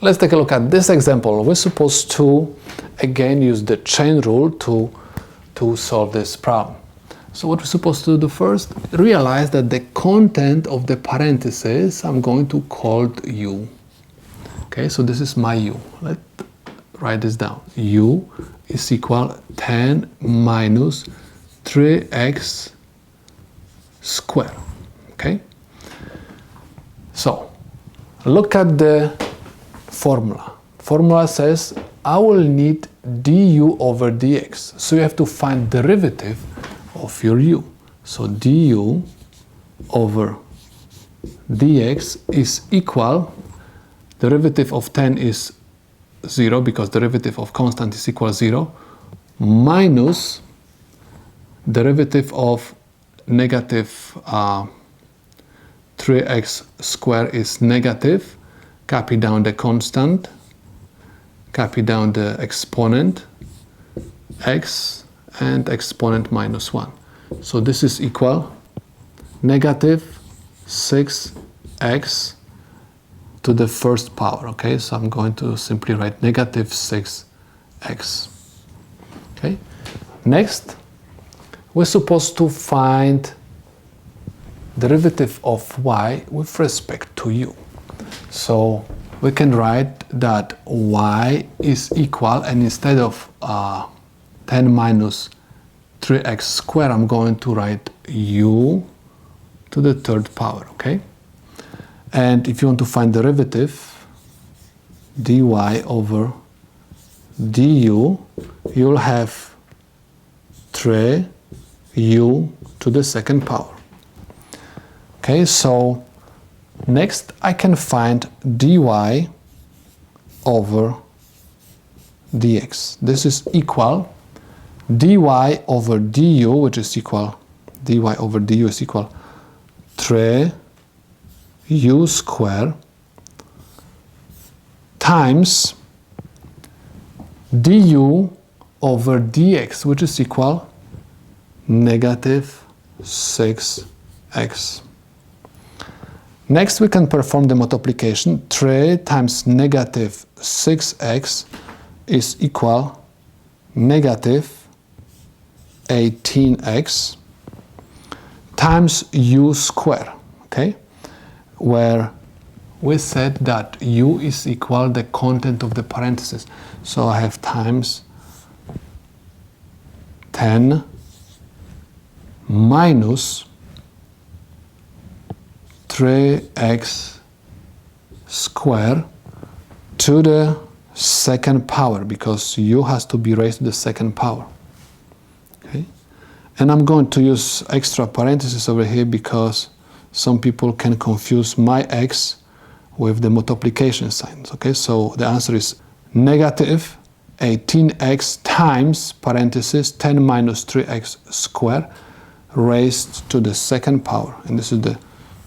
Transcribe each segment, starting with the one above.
let's take a look at this example. We're supposed to, again, use the chain rule to solve this problem. So what we're supposed to do first, realize that the content of the parentheses, I'm going to call u. Okay, so this is my u. Let's write this down. U is equal 10 minus 3x squared. Okay? So, look at the formula. Formula says I will need du over dx. So you have to find derivative of your u. So du over dx is equal, derivative of 10 is 0 because derivative of constant is equal 0, minus derivative of negative 3x squared is negative, copy down the constant, copy down the exponent x, and exponent minus 1. So this is equal negative 6x to the first power. Okay, so I'm going to simply write negative 6x. Okay, next we're supposed to find derivative of y with respect to u. So we can write that y is equal, and instead of 10 minus 3x squared, I'm going to write u to the third power, okay? And if you want to find derivative, dy over du, you'll have 3u to the second power. Okay, so next I can find dy over dx. This is equal dy over du, which is equal, dy over du is equal 3u squared times du over dx, which is equal negative 6x. Next, we can perform the multiplication. 3 times negative 6x is equal negative 18x times u squared, okay? Where we said that u is equal the content of the parentheses. So I have times 10 minus 3x squared to the second power, because u has to be raised to the second power. Okay? And I'm going to use extra parentheses over here because some people can confuse my x with the multiplication signs. Okay, so the answer is negative 18x times parentheses 10 minus 3x squared raised to the second power. And this is the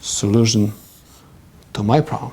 solution to my problem.